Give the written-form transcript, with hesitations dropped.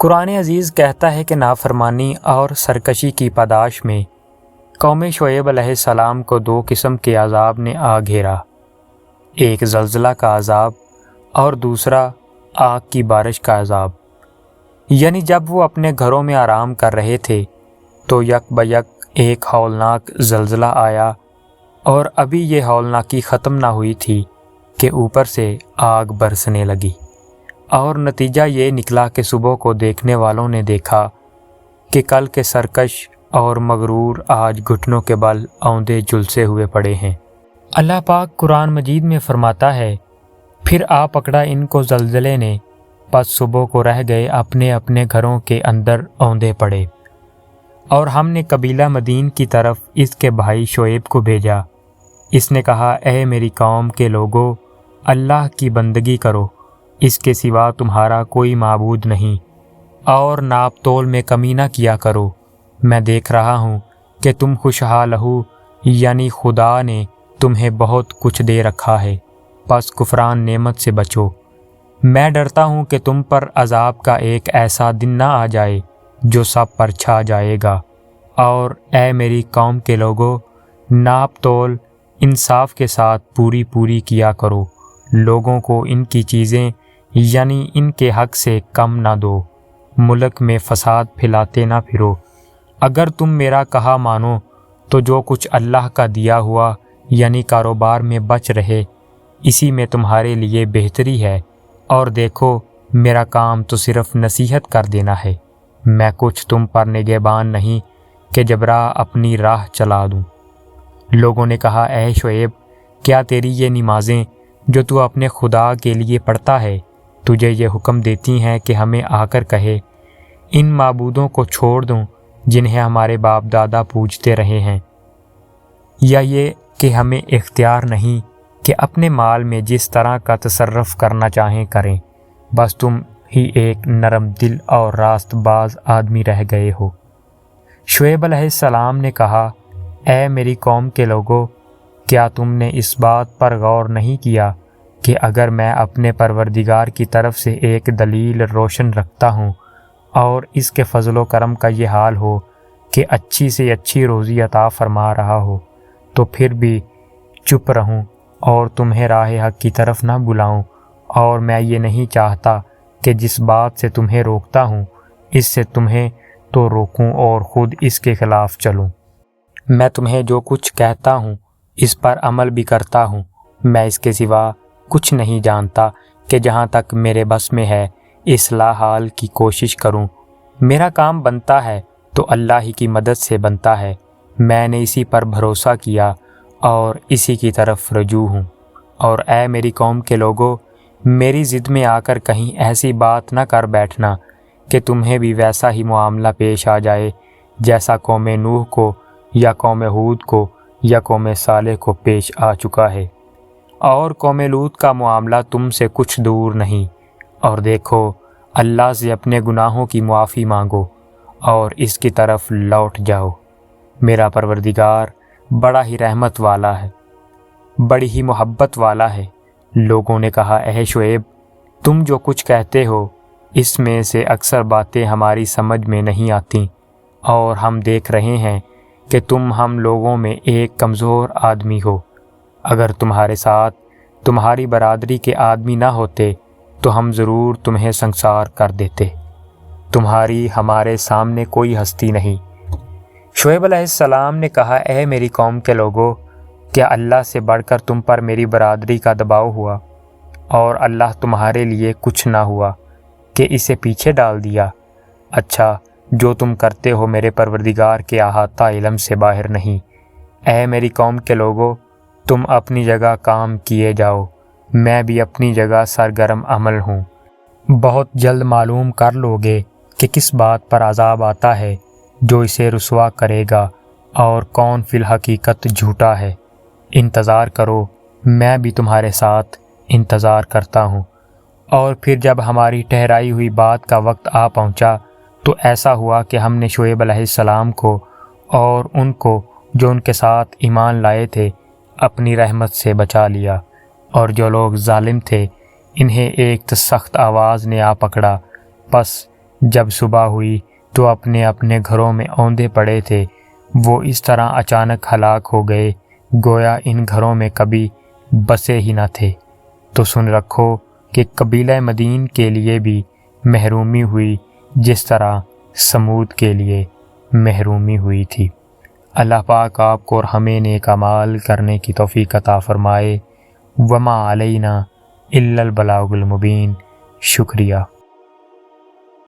قرآن عزیز کہتا ہے کہ نافرمانی اور سرکشی کی پاداش میں قوم شعیب علیہ السلام کو دو قسم کے عذاب نے آ گھیرا، ایک زلزلہ کا عذاب اور دوسرا آگ کی بارش کا عذاب۔ یعنی جب وہ اپنے گھروں میں آرام کر رہے تھے تو یک بیک ایک ہولناک زلزلہ آیا، اور ابھی یہ ہولناکی ختم نہ ہوئی تھی کہ اوپر سے آگ برسنے لگی، اور نتیجہ یہ نکلا کہ صبح کو دیکھنے والوں نے دیکھا کہ کل کے سرکش اور مغرور آج گھٹنوں کے بل اوندے جھلسے ہوئے پڑے ہیں۔ اللہ پاک قرآن مجید میں فرماتا ہے، پھر آ پکڑا ان کو زلزلے نے، پس صبح کو رہ گئے اپنے اپنے گھروں کے اندر اوندے پڑے۔ اور ہم نے قبیلہ مدین کی طرف اس کے بھائی شعیب کو بھیجا۔ اس نے کہا، اے میری قوم کے لوگو، اللہ کی بندگی کرو، اس کے سوا تمہارا کوئی معبود نہیں، اور ناپ تول میں کمی نہ کیا کرو۔ میں دیکھ رہا ہوں کہ تم خوشحال ہو، یعنی خدا نے تمہیں بہت کچھ دے رکھا ہے، پس کفران نعمت سے بچو۔ میں ڈرتا ہوں کہ تم پر عذاب کا ایک ایسا دن نہ آ جائے جو سب پر چھا جائے گا۔ اور اے میری قوم کے لوگو، ناپ تول انصاف کے ساتھ پوری کیا کرو، لوگوں کو ان کی چیزیں یعنی ان کے حق سے کم نہ دو، ملک میں فساد پھیلاتے نہ پھرو۔ اگر تم میرا کہا مانو تو جو کچھ اللہ کا دیا ہوا یعنی کاروبار میں بچ رہے، اسی میں تمہارے لیے بہتری ہے، اور دیکھو میرا کام تو صرف نصیحت کر دینا ہے، میں کچھ تم پر نگہبان نہیں کہ جبراں اپنی راہ چلا دوں۔ لوگوں نے کہا، اے شعیب، کیا تیری یہ نمازیں جو تو اپنے خدا کے لیے پڑھتا ہے تجھے یہ حکم دیتی ہیں کہ ہمیں آ کر کہے ان معبودوں کو چھوڑ دوں جنہیں ہمارے باپ دادا پوجتے رہے ہیں، یا یہ کہ ہمیں اختیار نہیں کہ اپنے مال میں جس طرح کا تصرف کرنا چاہیں کریں، بس تم ہی ایک نرم دل اور راست باز آدمی رہ گئے ہو۔ شعیب علیہ السلام نے کہا، اے میری قوم کے لوگو، کیا تم نے اس بات پر غور نہیں کیا کہ اگر میں اپنے پروردگار کی طرف سے ایک دلیل روشن رکھتا ہوں اور اس کے فضل و کرم کا یہ حال ہو کہ اچھی سے اچھی روزی عطا فرما رہا ہو، تو پھر بھی چپ رہوں اور تمہیں راہ حق کی طرف نہ بلاؤں؟ اور میں یہ نہیں چاہتا کہ جس بات سے تمہیں روکتا ہوں اس سے تمہیں تو روکوں اور خود اس کے خلاف چلوں۔ میں تمہیں جو کچھ کہتا ہوں اس پر عمل بھی کرتا ہوں، میں اس کے سوا کچھ نہیں جانتا کہ جہاں تک میرے بس میں ہے اصلاح حال کی کوشش کروں۔ میرا کام بنتا ہے تو اللہ ہی کی مدد سے بنتا ہے، میں نے اسی پر بھروسہ کیا اور اسی کی طرف رجوع ہوں۔ اور اے میری قوم کے لوگو، میری ضد میں آ کر کہیں ایسی بات نہ کر بیٹھنا کہ تمہیں بھی ویسا ہی معاملہ پیش آ جائے جیسا قوم نوح کو یا قوم ہود کو یا قوم صالح کو پیش آ چکا ہے، اور قوم لوط کا معاملہ تم سے کچھ دور نہیں۔ اور دیکھو، اللہ سے اپنے گناہوں کی معافی مانگو اور اس کی طرف لوٹ جاؤ، میرا پروردگار بڑا ہی رحمت والا ہے، بڑی ہی محبت والا ہے۔ لوگوں نے کہا، اے شعیب، تم جو کچھ کہتے ہو اس میں سے اکثر باتیں ہماری سمجھ میں نہیں آتیں، اور ہم دیکھ رہے ہیں کہ تم ہم لوگوں میں ایک کمزور آدمی ہو۔ اگر تمہارے ساتھ تمہاری برادری کے آدمی نہ ہوتے تو ہم ضرور تمہیں سنگسار کر دیتے، تمہاری ہمارے سامنے کوئی ہستی نہیں۔ شعیب علیہ السلام نے کہا، اے میری قوم کے لوگو، کیا اللہ سے بڑھ کر تم پر میری برادری کا دباؤ ہوا، اور اللہ تمہارے لیے کچھ نہ ہوا کہ اسے پیچھے ڈال دیا؟ اچھا، جو تم کرتے ہو میرے پروردگار کے احاطہ علم سے باہر نہیں۔ اے میری قوم کے لوگو، تم اپنی جگہ کام کیے جاؤ، میں بھی اپنی جگہ سرگرم عمل ہوں۔ بہت جلد معلوم کر لوگے کہ کس بات پر عذاب آتا ہے جو اسے رسوا کرے گا اور کون فی الحقیقت جھوٹا ہے۔ انتظار کرو، میں بھی تمہارے ساتھ انتظار کرتا ہوں۔ اور پھر جب ہماری ٹھہرائی ہوئی بات کا وقت آ پہنچا تو ایسا ہوا کہ ہم نے شعیب علیہ السلام کو اور ان کو جو ان کے ساتھ ایمان لائے تھے اپنی رحمت سے بچا لیا، اور جو لوگ ظالم تھے انہیں ایک سخت آواز نے آ پکڑا، پس جب صبح ہوئی تو اپنے اپنے گھروں میں اوندے پڑے تھے۔ وہ اس طرح اچانک ہلاک ہو گئے گویا ان گھروں میں کبھی بسے ہی نہ تھے۔ تو سن رکھو کہ قبیلہ مدین کے لیے بھی محرومی ہوئی جس طرح سمود کے لیے محرومی ہوئی تھی۔ اللہ پاک آپ کو اور ہمیں نیک اعمال کرنے کی توفیق عطا فرمائے۔ وما علینا الا البلاغ المبین۔ شکریہ۔